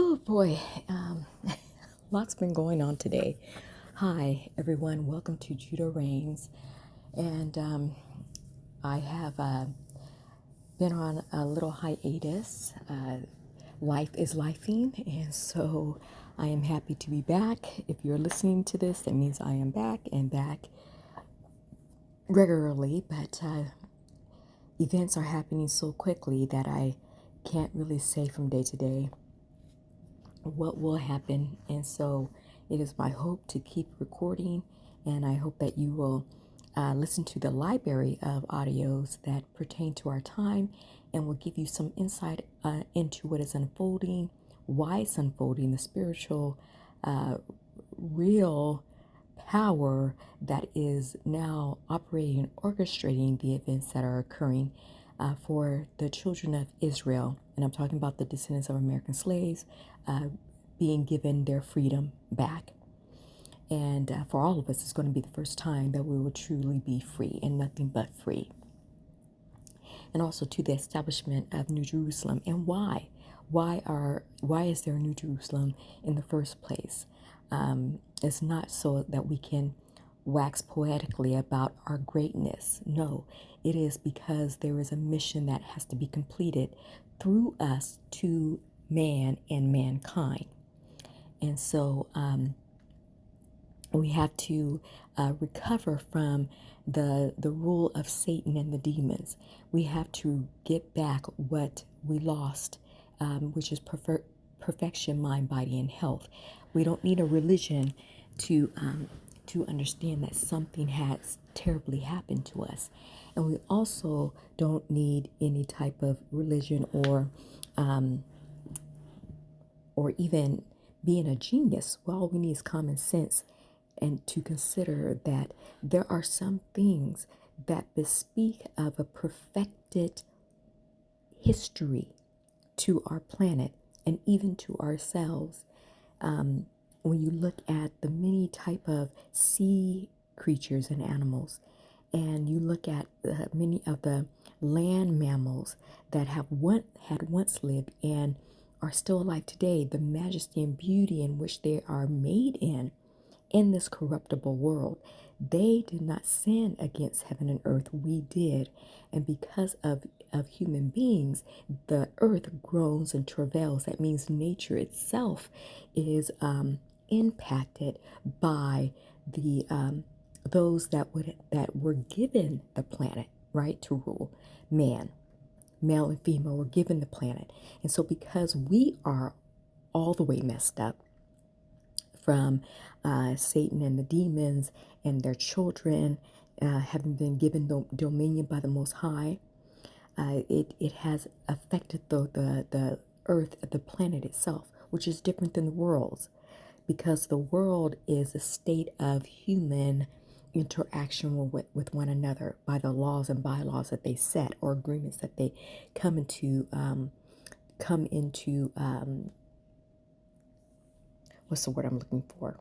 Oh boy, lots been going on today. Hi, everyone. Welcome to Judah Reigns. And I have been on a little hiatus. Life is lifing, and so I am happy to be back. If you're listening to this, that means I am back and back regularly, but events are happening so quickly that I can't really say from day to day what will happen. And so it is my hope to keep recording, and I hope that you will listen to the library of audios that pertain to our time and will give you some insight into what is unfolding, why it's unfolding, the spiritual, real power that is now operating and orchestrating the events that are occurring for the children of Israel. And I'm talking about the descendants of American slaves being given their freedom back. And for all of us, it's going to be the first time that we will truly be free and nothing but free. And also to the establishment of New Jerusalem. And why? Why is there a New Jerusalem in the first place? It's not so that we can wax poetically about our greatness. No, it is because there is a mission that has to be completed through us to man and mankind. And so we have to recover from the rule of Satan and the demons. We have to get back what we lost, which is perfection, mind, body, and health. We don't need a religion to understand that something has terribly happened to us, and we also don't need any type of religion or even being a genius. Well, all we need is common sense and to consider that there are some things that bespeak of a perfected history to our planet and even to ourselves. When you look at the many type of sea creatures and animals, and you look at many of the land mammals that had once lived and are still alive today, the majesty and beauty in which they are made in this corruptible world. They did not sin against heaven and earth. We did. And because of human beings, the earth groans and travails. That means nature itself is impacted by the those that were given the planet, right, to rule. Male and female were given the planet. And so because we are all the way messed up from Satan and the demons and their children having been given dominion by the Most High, it has affected the earth, the planet itself, which is different than the world's, because the world is a state of human interaction with one another by the laws and bylaws that they set, or agreements that they come into what's the word I'm looking for?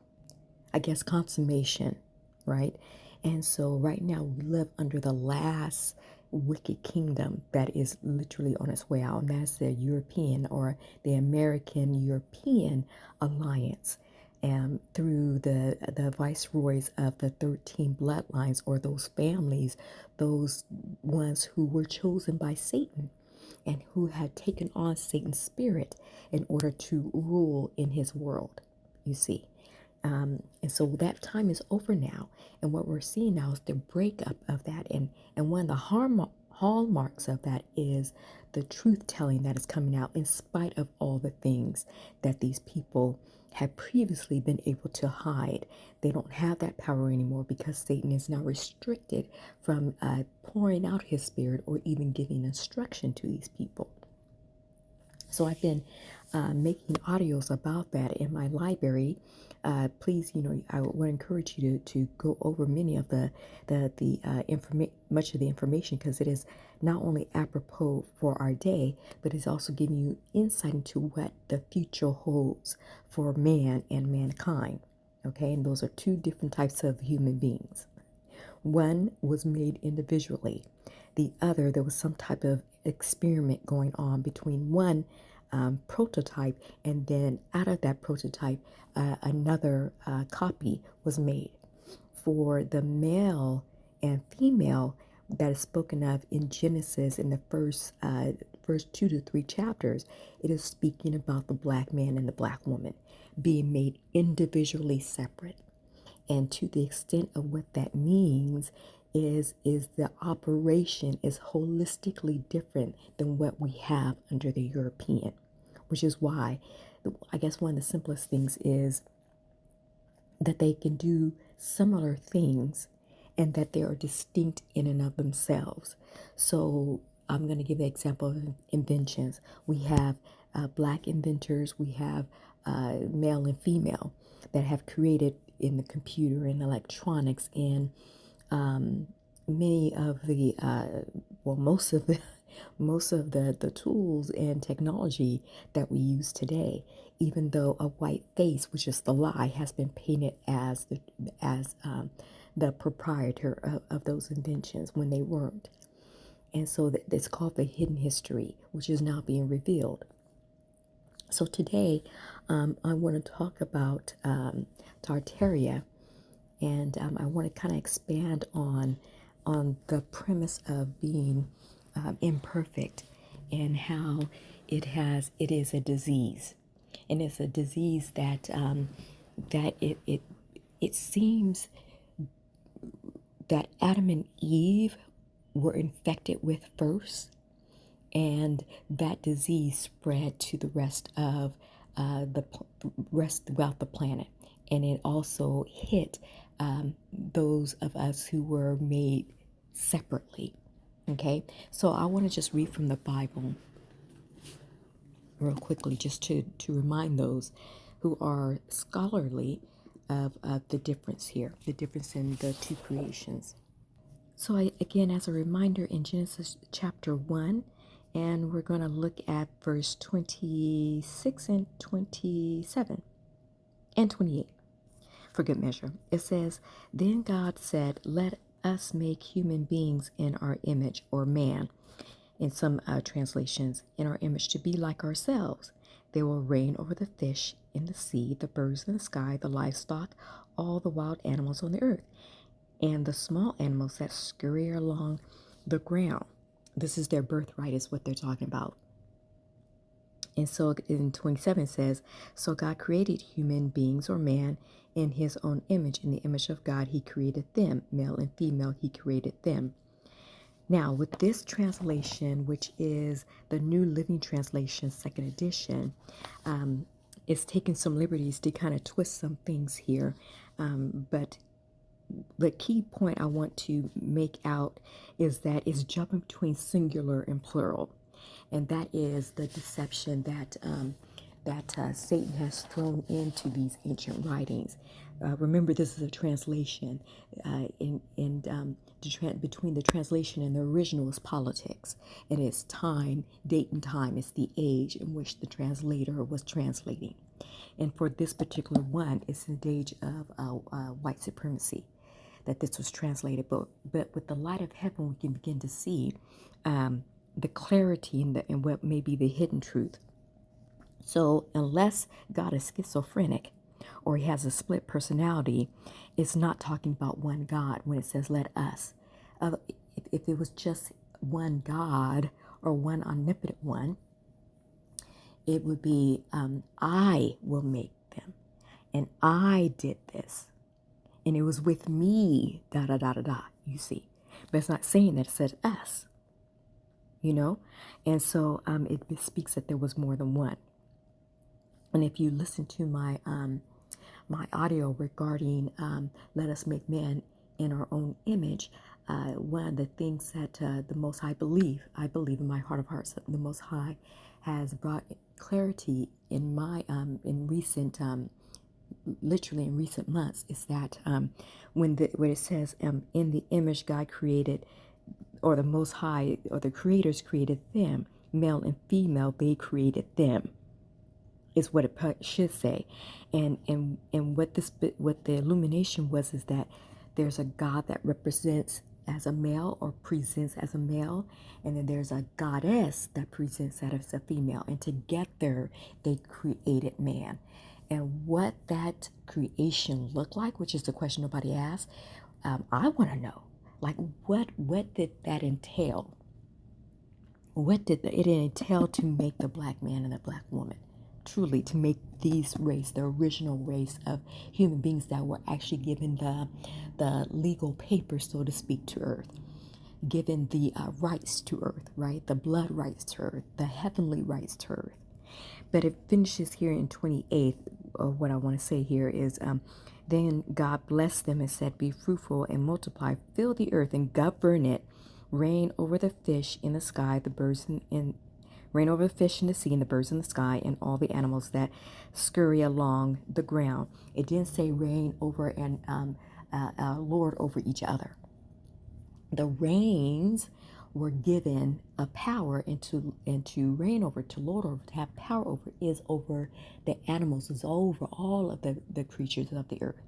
I guess consummation, right? And so right now we live under the last wicked kingdom that is literally on its way out, and that's the European or the American European alliance. Through the viceroys of the 13 bloodlines, or those families, those ones who were chosen by Satan and who had taken on Satan's spirit in order to rule in his world, you see. And so that time is over now. And what we're seeing now is the breakup of that. And one of the hallmarks of that is the truth telling that is coming out in spite of all the things that these people had previously been able to hide. They don't have that power anymore because Satan is now restricted from pouring out his spirit or even giving instruction to these people. So I've been making audios about that in my library. Please, I would encourage you to go over many of much of the information, because it is not only apropos for our day, but it's also giving you insight into what the future holds for man and mankind. Okay, and those are two different types of human beings. One was made individually. The other, there was some type of experiment going on between one prototype, and then out of that prototype, another copy was made. For the male and female that is spoken of in Genesis in the first 2 to 3 chapters, it is speaking about the black man and the black woman being made individually separate. And to the extent of what that means is the operation is holistically different than what we have under the European, which is why I guess one of the simplest things is that they can do similar things and that they are distinct in and of themselves. So I'm going to give an example of inventions. We have black inventors, we have male and female that have created in the computer and electronics and many of the most of the the tools and technology that we use today, even though a white face, which is the lie, has been painted as the proprietor of those inventions when they weren't. And so it's called the hidden history, which is now being revealed. So today, I want to talk about Tartaria, and I want to kind of expand on the premise of being imperfect and how it is a disease, and it's a disease that it seems that Adam and Eve were infected with first, and that disease spread to the rest of the rest throughout the planet, and it also hit those of us who were made separately. Okay, so I want to just read from the Bible real quickly, just to remind those who are scholarly of the difference here, the difference in the two creations. So again, as a reminder, in Genesis chapter 1, and we're going to look at verse 26 and 27 and 28 for good measure. It says, "Then God said, let us make human beings in our image, or man, in some translations, in our image, to be like ourselves. They will reign over the fish in the sea, the birds in the sky, the livestock, all the wild animals on the earth, and the small animals that scurry along the ground." This is their birthright, is what they're talking about. And so in 27 it says, "So God created human beings, or man, in his own image. In the image of God, he created them. Male and female, he created them." Now, with this translation, which is the New Living Translation, second edition, it's taking some liberties to kind of twist some things here. But the key point I want to make out is that it's jumping between singular and plural. And that is the deception that Satan has thrown into these ancient writings. Remember, this is a translation. Between the translation and the original is politics. And it's time, date and time. It's the age in which the translator was translating. And for this particular one, it's the age of white supremacy that this was translated. But with the light of heaven, we can begin to see the clarity and what may be the hidden truth. So unless God is schizophrenic or he has a split personality, it's not talking about one God when it says let us. If it was just one God or one omnipotent one, it would be I will make them, and I did this, and it was with me, da da da da da, you see. But it's not saying that, it says us, you know. And so it speaks that there was more than one. And if you listen to my my audio regarding let us make man in our own image, one of the things that the Most High I believe in my heart of hearts, that the Most High has brought clarity in my in recent literally in recent months, is that when it says in the image God created, or the Most High or the creators created them, male and female, they created them, is what it should say. And what the illumination was is that there's a God that represents as a male or presents as a male, and then there's a goddess that presents as a female, and together they created man. And what that creation looked like, which is the question nobody asked, I want to know, like, what did that entail? What did it entail to make the black man and the black woman? Truly, to make these race, the original race of human beings that were actually given the legal papers, so to speak, to earth, given the rights to earth, right? The blood rights to earth, the heavenly rights to earth. But it finishes here in 28th. What I want to say here is, then God blessed them and said, be fruitful and multiply, fill the earth and govern it, reign over the fish in the sky, the birds in reign over the fish in the sea and the birds in the sky and all the animals that scurry along the ground. It didn't say reign over and lord over each other. The reigns were given a power and to reign over, to lord over, to have power over, is over the animals, is over all of the creatures of the earth.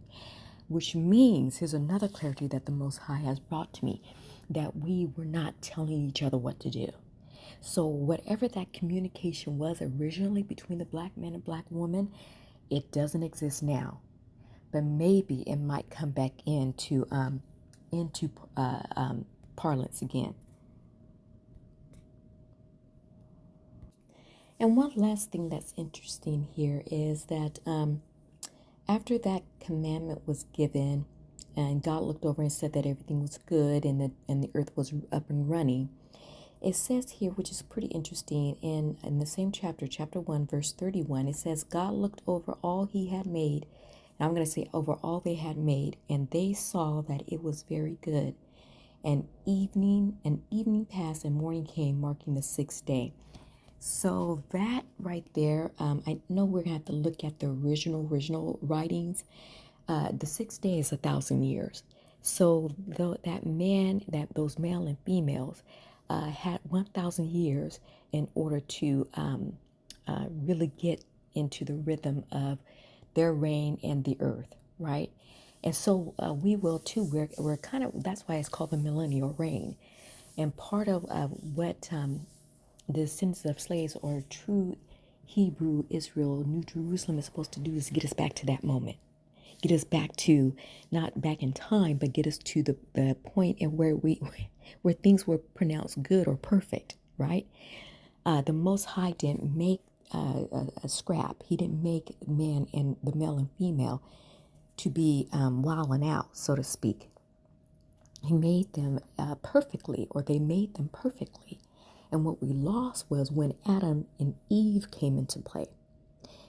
Which means, here's another clarity that the Most High has brought to me, that we were not telling each other what to do. So whatever that communication was originally between the black man and black woman, it doesn't exist now. But maybe it might come back into parlance again. And one last thing that's interesting here is that after that commandment was given, and God looked over and said that everything was good and the earth was up and running, it says here, which is pretty interesting, in the same chapter, chapter 1, verse 31, it says, God looked over all he had made, and I'm going to say over all they had made, and they saw that it was very good. And evening passed and morning came, marking the sixth day. So that right there, I know we're going to have to look at the original writings. The sixth day is 1,000 years. So those male and females had 1,000 years in order to really get into the rhythm of their reign in the earth, right? And so we will too. We're kind of, that's why it's called the millennial reign. And part of what the descendants of slaves or true Hebrew Israel, New Jerusalem is supposed to do is get us back to that moment. Get us back to, not back in time, but get us to the point in where things were pronounced good or perfect, right? The Most High didn't make a scrap. He didn't make man and the male and female to be wilding out, so to speak. He made them perfectly, or they made them perfectly. And what we lost was when Adam and Eve came into play.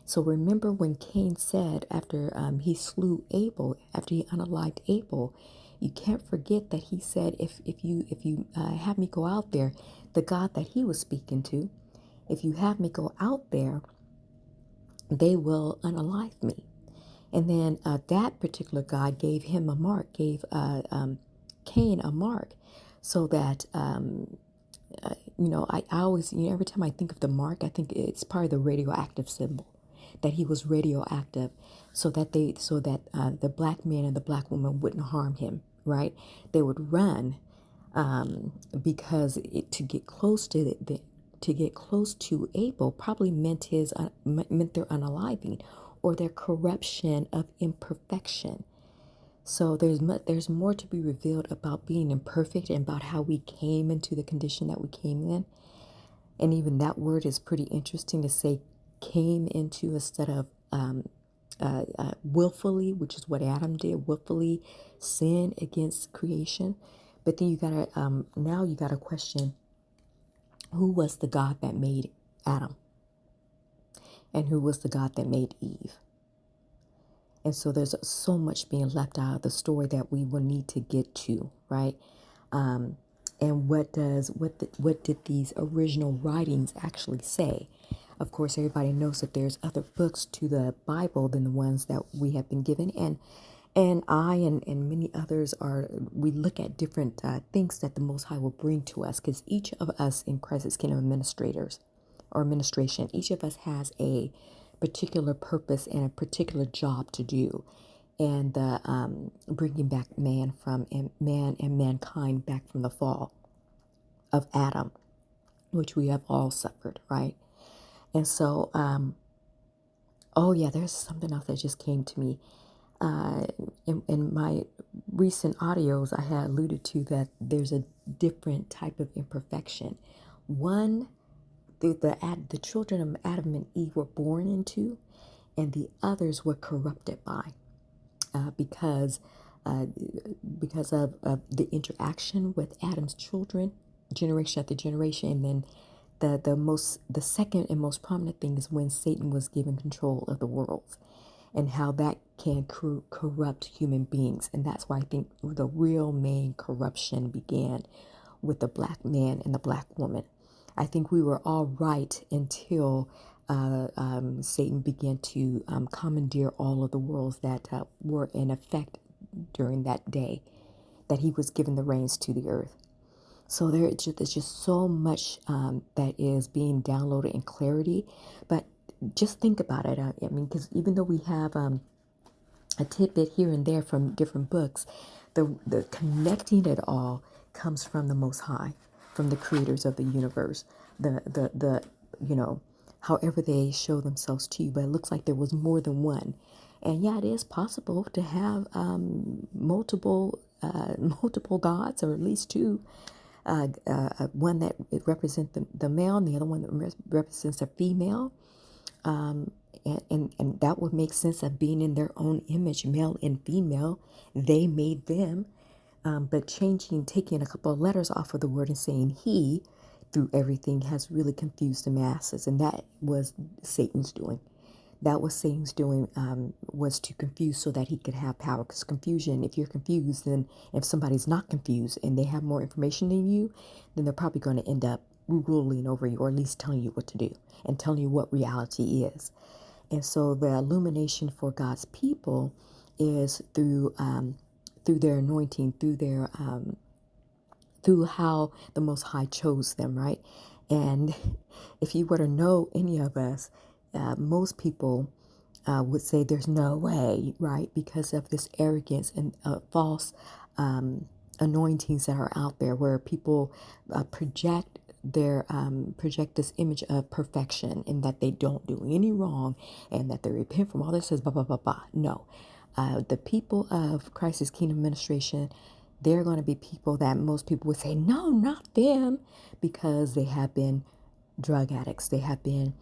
So remember when Cain said after he slew Abel, after he unalived Abel, you can't forget that he said, if you have me go out there, the God that he was speaking to, if you have me go out there, they will unalive me. And then that particular God gave him a mark, gave Cain a mark, so that I always, every time I think of the mark, I think it's part of the radioactive symbol, that he was radioactive, so that the black man and the black woman wouldn't harm him, right? They would run because to get close to Abel probably meant their unaliving or their corruption of imperfection. So there's more to be revealed about being imperfect and about how we came into the condition that we came in. And even that word is pretty interesting to say came into instead of willfully, which is what Adam did, willfully sin against creation. But then you gotta question, who was the God that made Adam? And who was the God that made Eve? And so there's so much being left out of the story that we will need to get to, right? And what did these original writings actually say? Of course, everybody knows that there's other books to the Bible than the ones that we have been given, and I and many others we look at different things that the Most High will bring to us, because each of us in Christ's Kingdom administrators or administration, each of us has a particular purpose and a particular job to do. and the bringing back man and mankind back from the fall of Adam, which we have all suffered, right? And so, oh yeah, there's something else that just came to me. Uh, in my recent audios, I had alluded to that there's a different type of imperfection. One, the children of Adam and Eve were born into, and the others were corrupted by, because uh, of the interaction with Adam's children, generation after generation, and then the second and most prominent thing is when Satan was given control of the world, and how that can corrupt human beings. And that's why I think the real main corruption began with the black man and the black woman. I think we were all right until Satan began to commandeer all of the worlds that were in effect during that day that he was given the reins to the earth. So there's just so much that is being downloaded in clarity. But just think about it. I mean, because even though we have a tidbit here and there from different books, the connecting it all comes from the Most High, from the creators of the universe. The you know, however they show themselves to you, but it looks like there was more than one. And yeah, it is possible to have multiple multiple gods, or at least two. One that represents the male, and the other one that represents a female. And that would make sense of being in their own image, male and female. They made them. But taking a couple of letters off of the word and saying he through everything has really confused the masses. And that was Satan's doing. That was Satan's doing, was to confuse so that he could have power. Because confusion, if you're confused, then if somebody's not confused and they have more information than you, then they're probably going to end up ruling over you, or at least telling you what to do and telling you what reality is. And so the illumination for God's people is through their anointing, through how the Most High chose them, right? And if you were to know any of us, most people would say there's no way, right? Because of this arrogance and false anointings that are out there, where people project this image of perfection, and that they don't do any wrong, and that they repent from all this, says blah blah blah blah. No, the people of Christ's Kingdom Administration, they're going to be people that most people would say, no, not them, because they have been drug addicts, they have been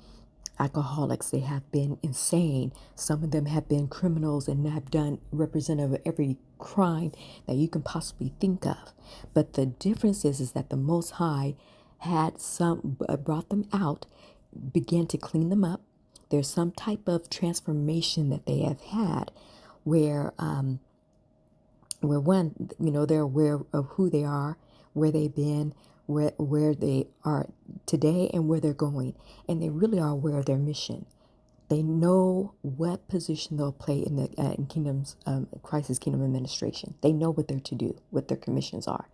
alcoholics, they have been insane. Some of them have been criminals and have done representative of every crime that you can possibly think of. But the difference is that the Most High had brought them out, began to clean them up. There's some type of transformation that they have had, where one, they're aware of who they are, where they've been, where they are today, and where they're going. And they really are aware of their mission. They know what position they'll play in the Christ's Kingdom Administration. They know what they're to do, what their commissions are.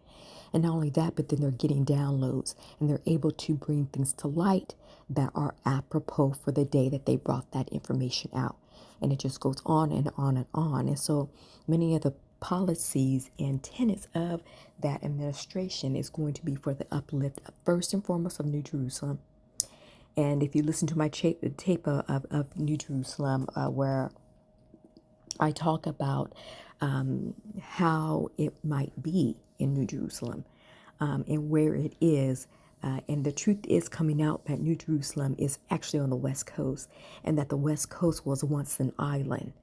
And not only that, but then they're getting downloads, and they're able to bring things to light that are apropos for the day that they brought that information out. And it just goes on and on and on. And so many of the policies and tenets of that administration is going to be for the uplift, first and foremost, of New Jerusalem. And if you listen to my tape of New Jerusalem, where I talk about how it might be in New Jerusalem, and where it is. And the truth is coming out that New Jerusalem is actually on the West Coast, and that the West Coast was once an island.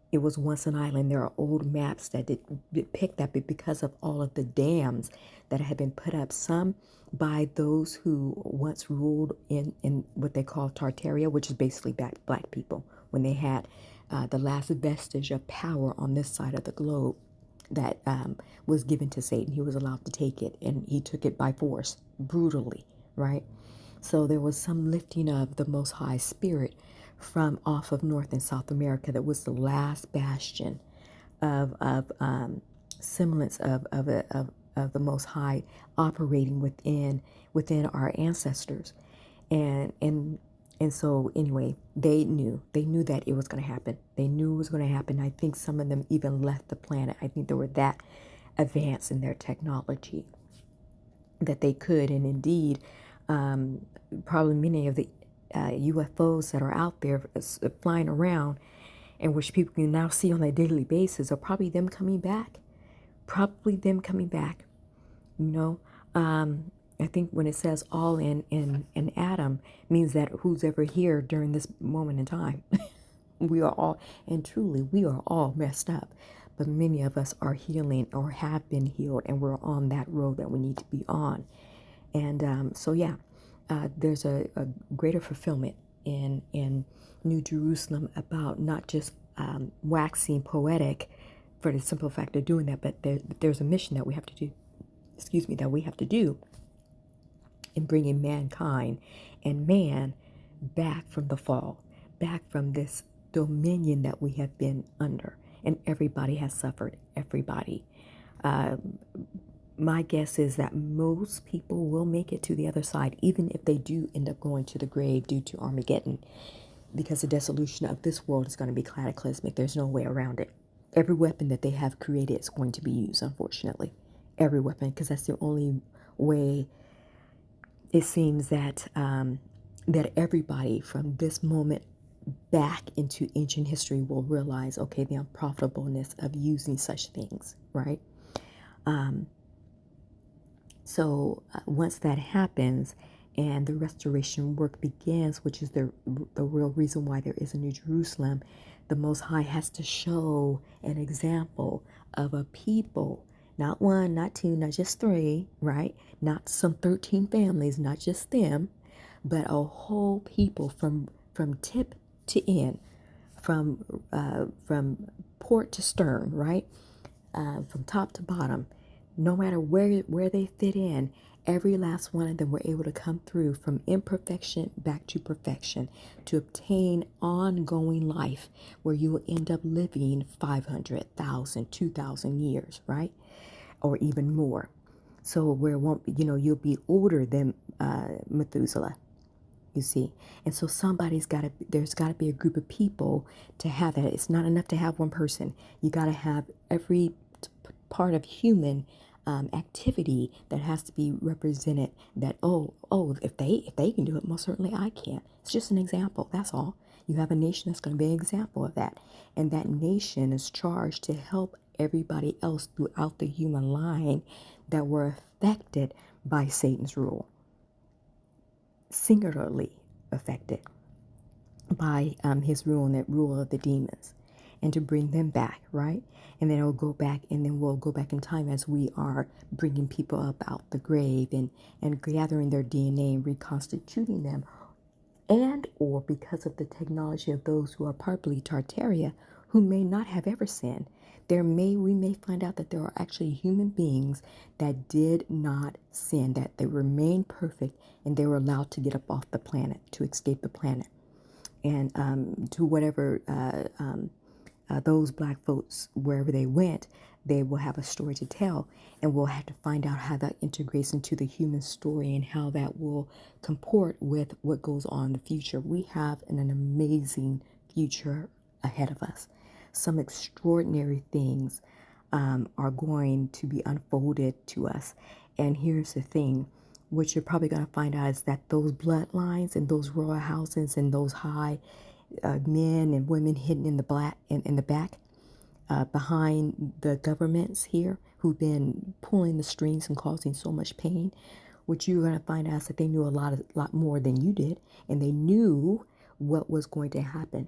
It was once an island. There are old maps that depict that, but because of all of the dams that have been put up, some by those who once ruled in what they call Tartaria, which is basically black people, when they had the last vestige of power on this side of the globe that was given to Satan. He was allowed to take it, and he took it by force, brutally, right? So there was some lifting of the Most High Spirit from off of North and South America. That was the last bastion of semblance of the Most High operating within our ancestors. And And so anyway, they knew that it was going to happen. They knew it was going to happen. I think some of them even left the planet. I think they were that advanced in their technology that they could. And indeed, um, probably many of the UFOs that are out there flying around and which people can now see on a daily basis are probably them coming back. Probably them coming back. You know, I think when it says all in Adam means that who's ever here during this moment in time. We are all, and truly, we are all messed up. But many of us are healing or have been healed, and we're on that road that we need to be on. And so, yeah, there's a greater fulfillment in New Jerusalem about not just waxing poetic for the simple fact of doing that, but there's a mission that we have to do. Excuse me, that we have to do in bringing mankind and man back from the fall, back from this dominion that we have been under. And everybody has suffered, everybody. My guess is that most people will make it to the other side, even if they do end up going to the grave due to Armageddon, because the dissolution of this world is going to be cataclysmic. There's no way around it. Every weapon that they have created is going to be used, unfortunately. Every weapon, because that's the only way it seems that that everybody from this moment back into ancient history will realize, okay, the unprofitableness of using such things, right? So once that happens and the restoration work begins, which is the real reason why there is a New Jerusalem, the Most High has to show an example of a people, not one, not two, not just three, right? Not some 13 families, not just them, but a whole people from tip to end, from port to stern, right? From top to bottom, no matter where they fit in, every last one of them were able to come through from imperfection back to perfection to obtain ongoing life where you will end up living 500,000, 2,000 years, right? Or even more. So where it won't be, you'll be older than Methuselah, you see. And so there's got to be a group of people to have that. It's not enough to have one person. You got to have every part of human activity that has to be represented, that if they can do it, most certainly I can. It's just an example, that's all. You have a nation that's going to be an example of that, and that nation is charged to help everybody else throughout the human line that were affected by Satan's rule, singularly affected by his rule and that rule of the demons, and to bring them back, right? And then it'll go back, and then we'll go back in time as we are bringing people up out the grave and gathering their DNA and reconstituting them, and or because of the technology of those who are partly Tartaria, who may not have ever sinned, we may find out that there are actually human beings that did not sin, that they remained perfect, and they were allowed to get up off the planet, to escape the planet, and to whatever those black folks, wherever they went, they will have a story to tell, and we'll have to find out how that integrates into the human story and how that will comport with what goes on in the future. We have an amazing future ahead of us. Some extraordinary things are going to be unfolded to us. And here's the thing, what you're probably going to find out is that those bloodlines and those royal houses and those high men and women hidden in the back behind the governments here who've been pulling the strings and causing so much pain, what you're going to find out is that they knew a lot more than you did, and they knew what was going to happen.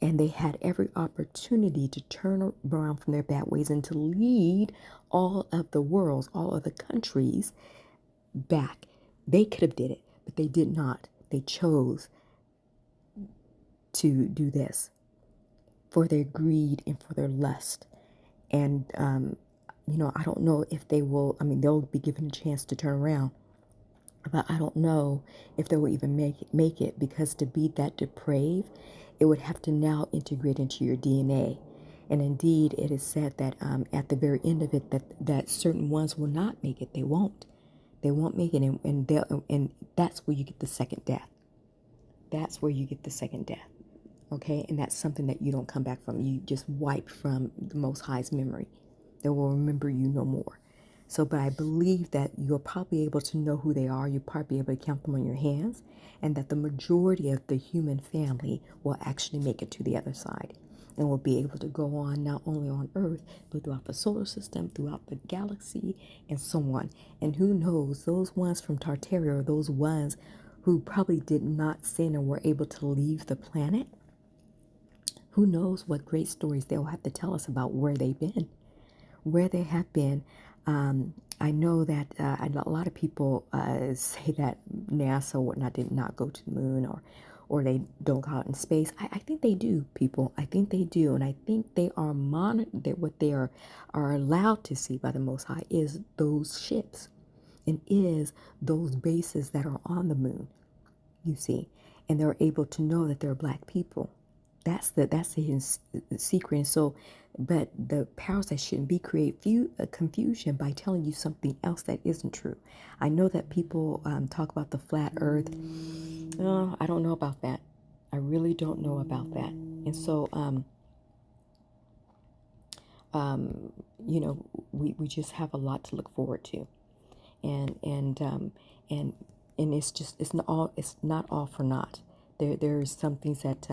And they had every opportunity to turn around from their bad ways and to lead all of the worlds, all of the countries back. They could have did it, but they did not. They chose to do this for their greed and for their lust. And, I don't know if they will, they'll be given a chance to turn around, but I don't know if they will even make it, because to be that depraved, it would have to now integrate into your DNA. And indeed, it is said that at the very end of it, that certain ones will not make it. They won't make it, and that's where you get the second death. That's where you get the second death. Okay, and that's something that you don't come back from. You just wipe from the Most High's memory. They will remember you no more. So, but I believe that you'll probably be able to know who they are. You'll probably be able to count them on your hands, and that the majority of the human family will actually make it to the other side and will be able to go on not only on Earth, but throughout the solar system, throughout the galaxy, and so on. And who knows, those ones from Tartaria, or those ones who probably did not sin and were able to leave the planet, who knows what great stories they'll have to tell us about where they've been, where they have been. I know that a lot of people say that NASA or whatnot did not go to the moon, or they don't go out in space. I think they do, people. I think they do. And I think they are monitored. What they are allowed to see by the Most High is those ships and is those bases that are on the moon, you see. And they're able to know that they're black people. That's the hidden secret. And so, but the powers that shouldn't be create confusion by telling you something else that isn't true. I know that people talk about the flat Earth. I don't know about that. I really don't know about that. And so, you know, we just have a lot to look forward to, and and it's just it's not all for naught. There's some things that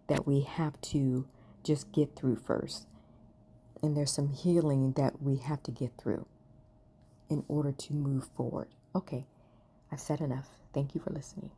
that we have to just get through first, and there's some healing that we have to get through in order to move forward. Okay, I've said enough. Thank you for listening.